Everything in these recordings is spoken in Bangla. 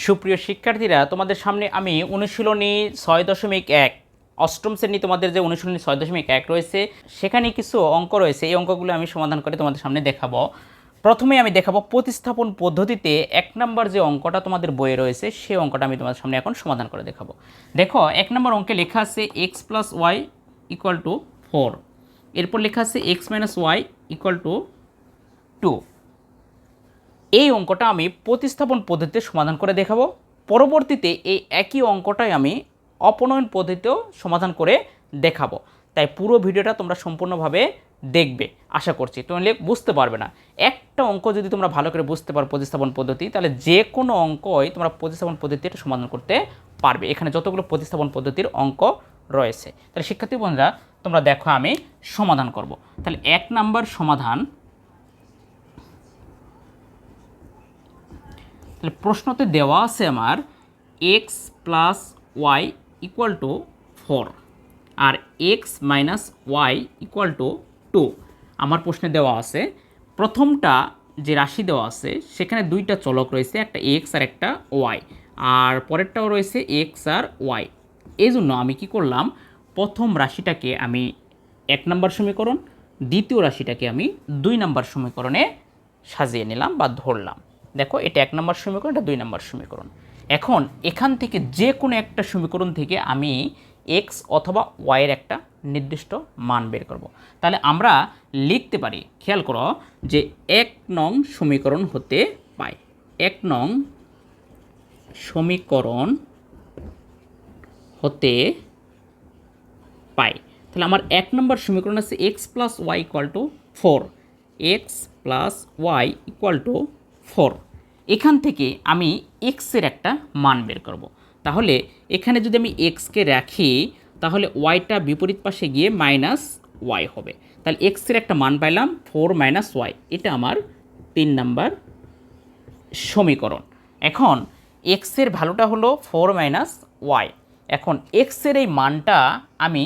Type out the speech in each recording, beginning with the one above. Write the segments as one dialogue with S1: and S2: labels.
S1: সুপ্রিয় শিক্ষার্থীরা, তোমাদের সামনে আমি অনুশীলনী 6.1 অষ্টম শ্রেণী তোমাদের যে অনুশীলনী 6.1 রয়েছে সেখানে কিছু অঙ্ক রয়েছে। এই অঙ্কগুলো আমি সমাধান করে তোমাদের সামনে দেখাবো। প্রথমে আমি দেখাবো প্রতিস্থাপন পদ্ধতিতে 1 নম্বর যে অঙ্কটা তোমাদের বইয়ে রয়েছে সেই অঙ্কটা আমি তোমাদের সামনে এখন সমাধান করে দেখাবো। দেখো 1 নম্বর অঙ্কে লেখা আছে x + y = 4, এরপর লেখা আছে x - y = 2। এই অঙ্কটা আমি প্রতিস্থাপন পদ্ধতিতে সমাধান করে দেখাবো। পরবর্তীতে এই একই অঙ্কটাই আমি অপনয়ন পদ্ধতিতেও সমাধান করে দেখাবো। তাই পুরো ভিডিওটা তোমরা সম্পূর্ণভাবে দেখবে, আশা করছি তোমরা বুঝতে পারবে না। একটা অঙ্ক যদি তোমরা ভালো করে বুঝতে পারো প্রতিস্থাপন পদ্ধতি, তাহলে যে কোনো অঙ্কই তোমরা প্রতিস্থাপন পদ্ধতিতে সমাধান করতে পারবে। এখানে যতগুলো প্রতিস্থাপন পদ্ধতির অঙ্ক রয়েছে, তাহলে শিক্ষার্থী বন্ধুরা তোমরা দেখো আমি সমাধান করব। তাহলে 1 নম্বর সমাধান। তাহলে প্রশ্নতে দেওয়া আছে আমার x + y = 4 আর x - y = 2। আমার প্রশ্নে দেওয়া আছে প্রথমটা যে রাশি দেওয়া আছে সেখানে দুইটা চলক রয়েছে, একটা x আর একটা y, আর পরেরটাও রয়েছে x আর y। এই জন্য আমি কি করলাম, প্রথম রাশিটাকে আমি 1 নম্বর সমীকরণ, দ্বিতীয় রাশিটাকে আমি 2 নম্বর সমীকরণে সাজিয়ে নিলাম বা ধরলাম। দেখো এটা 1 নম্বর সমীকরণ, এটা 2 নম্বর সমীকরণ। এখন এখান থেকে যে কোনো একটা সমীকরণ থেকে আমি x অথবা y এর একটা নির্দিষ্ট মান বের করব। তাহলে আমরা লিখতে পারি, খেয়াল করো যে 1 নং সমীকরণ হতে পাই, 1 নং সমীকরণ হতে পাই। তাহলে আমার 1 নম্বর সমীকরণ আছে x + y = 4, x + y = 4। এখান থেকে আমি x এর একটা মান বের করব। তাহলে এখানে যদি আমি x কে রাখি তাহলে y-টা বিপরীত পাশে গিয়ে -y হবে। তাহলে x এর একটা মান পাইলাম 4 - y, এটা আমার 3 নম্বর সমীকরণ। এখন x এর ভ্যালুটা হলো 4 - y। এখন x এর এই মানটা আমি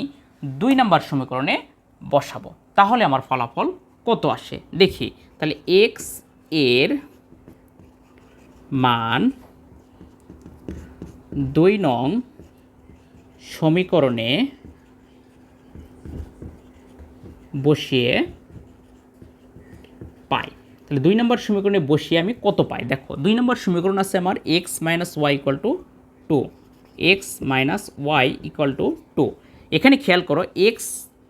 S1: 2 নম্বর সমীকরণে বসাবো, তাহলে আমার ফলাফল কত আসে দেখি। তাহলে x এর মান 2 নং সমীকরণে বসিয়ে পাই। তাহলে 2 নম্বর সমীকরণে বসিয়ে আমি কত পাই দেখো। 2 নম্বর সমীকরণ আছে আমার x - y = 2, x - y = 2। এখানে খেয়াল করো x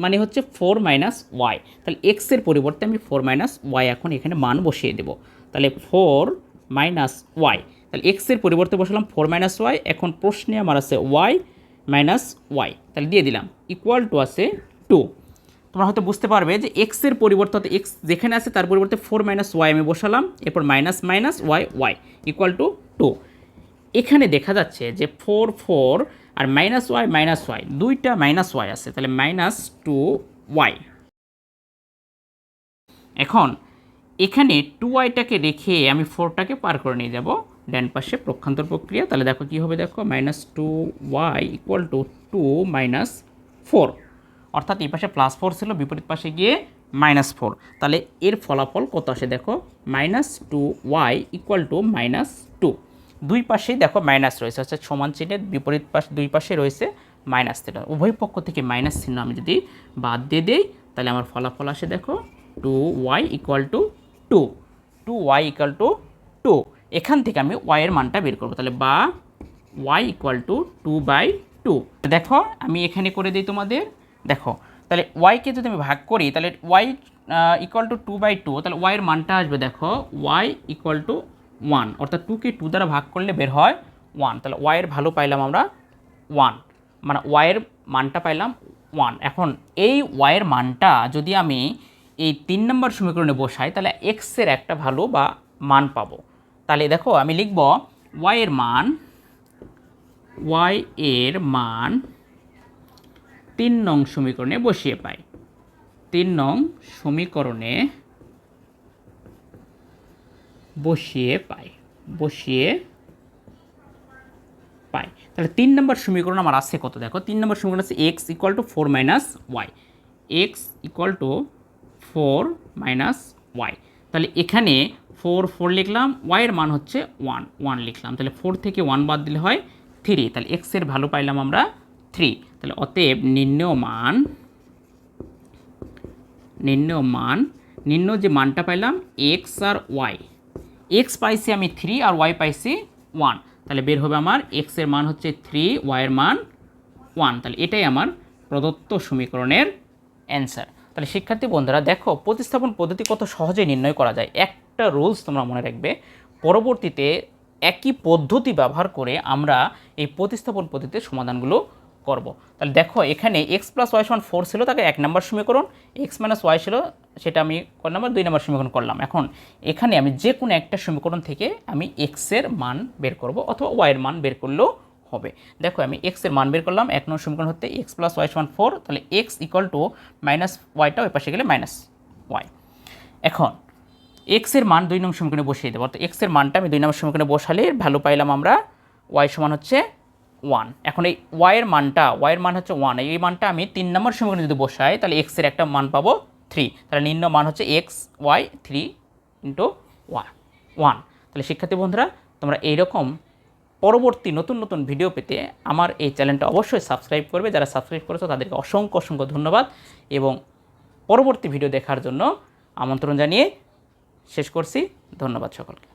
S1: মানে হচ্ছে 4 - y, তাহলে x এর পরিবর্তে আমি 4 - y এখন এখানে মান বসিয়ে দেব। তাহলে 4 - y, তাহলে x এর পরিবর্তে বসালাম 4 - y। এখন প্রশ্নে আমার আছে y - y, তাহলে দিয়ে দিলাম ইকুয়াল টু আছে 2। তোমরা হয়তো বুঝতে পারবে যে x এর পরিবর্তে অর্থাৎ x যেখানে আছে তার পরিবর্তে 4 - y আমি বসালাম, এরপর -y ইকুয়াল টু 2। এখানে দেখা যাচ্ছে যে 4 4 আর -y দুইটা -y আছে, তাহলে -2y। এখন এখানে 2y-টাকে রেখে আমি 4টাকে পার করে নিয়ে যাব ডান পাশে, পক্ষান্তর প্রক্রিয়া। তাহলে দেখো কি হবে, দেখো -2y = 2 - 4, অর্থাৎ এই পাশে +4 ছিল, বিপরীত পাশে গিয়ে -4। তাহলে এর ফলাফল কত আসে দেখো, -2y = -2। দুই পাশেই দেখো মাইনাস রয়েছে, অর্থাৎ সমান চিহ্নের বিপরীত পাশে দুই পাশে রয়েছে মাইনাস চিহ্ন। উভয় পক্ষ থেকে মাইনাস চিহ্ন আমি যদি বাদ দিয়ে দেই তাহলে আমার ফলাফল আসে দেখো 2y = 2, 2y = 2। এখান থেকে আমি y এর মানটা বের করব, তাহলে বা y = 2/2। দেখো আমি এখানে করে দিই তোমাদের, দেখো তাহলে y-কে যদি আমি ভাগ করি তাহলে y = 2/2, তাহলে y এর মানটা আসবে দেখো y = 1, অর্থাৎ 2কে 2 দ্বারা ভাগ করলে বের হয় 1। তাহলে y এর ভ্যালু পাইলাম আমরা 1, মানে y এর মানটা পাইলাম 1। এখন এই y এর মানটা যদি আমি এই 3 নম্বর সমীকরণে বসাই তাহলে x এর একটা ভ্যালু বা মান পাবো। তাহলে দেখো আমি লিখব y এর মান 3 নং সমীকরণে বসিয়ে পাই, 3 নং সমীকরণে বসিয়ে পাই। তাহলে 3 নম্বর সমীকরণ আমার আছে কত দেখো, 3 নম্বর সমীকরণ আছে x = 4 - y, x = 4 - y। তাহলে এখানে 4 লিখলাম, ওয়াইয়ের মান হচ্ছে 1 লিখলাম, তাহলে 4 থেকে 1 বাদ দিলে হয় 3, তাহলে এক্সের ভ্যালু পাইলাম আমরা 3। তাহলে অতএব নির্ণয় যে মানটা পাইলাম এক্স আর ওয়াই, এক্স পাইছি আমি 3 আর ওয়াই পাইছি 1, তাহলে বের হবে আমার এক্সের মান হচ্ছে 3, ওয়াইয়ের মান 1, তাহলে এটাই আমার প্রদত্ত সমীকরণের অ্যান্সার। তাহলে শিক্ষার্থী বন্ধুরা দেখো প্রতিস্থাপন পদ্ধতি কত সহজে নির্ণয় করা যায়। একটা রুলস তোমরা মনে রাখবে, পরবর্তীতে একই পদ্ধতি ব্যবহার করে আমরা এই প্রতিস্থাপন পদ্ধতির সমাধানগুলো করব। তাহলে দেখো এখানে এক্স প্লাস ওয়াই সমান 4 ছিল, তাকে 1 নম্বর সমীকরণ, এক্স মাইনাস ওয়াই ছিল, সেটা আমি কত নম্বর 2 নম্বর সমীকরণ করলাম। এখন এখানে আমি যে কোনো একটা সমীকরণ থেকে আমি এক্সের মান বের করব অথবা ওয়াইয়ের মান বের করলেও হবে। দেখো আমি এক্সের মান বের করলাম, 1 নম্বর সমীকরণ হতে এক্স প্লাস ওয়াই সমান 4, তাহলে এক্স ইকুয়াল টু মাইনাস ওয়াইটা ওই পাশে গেলে মাইনাস ওয়াই। এখন এক্সের মান 2 নম্বর সমীকরণে বসিয়ে দেবো, তো এক্সের মানটা আমি 2 নম্বর সমীকরণে বসালে ভ্যালু পাইলাম আমরা ওয়াই সমান হচ্ছে 1। এখন এই ওয়াইয়ের মান হচ্ছে 1, এই মানটা আমি 3 নম্বর সমীকরণে যদি বসাই তাহলে এক্সের একটা মান পাবো 3, তাহলে নির্ণয় মান হচ্ছে এক্স ওয়াই 3 ইন্টু 1। তাহলে শিক্ষার্থী বন্ধুরা তোমরা এইরকম পরবর্তী নতুন নতুন ভিডিও পেতে আমার এই চ্যানেলটা অবশ্যই সাবস্ক্রাইব করবে। যারা সাবস্ক্রাইব করেছো তাদেরকে অসংখ্য অসংখ্য ধন্যবাদ এবং পরবর্তী ভিডিও দেখার জন্য আমন্ত্রণ জানিয়ে শেষ করছি। ধন্যবাদ সকলকে।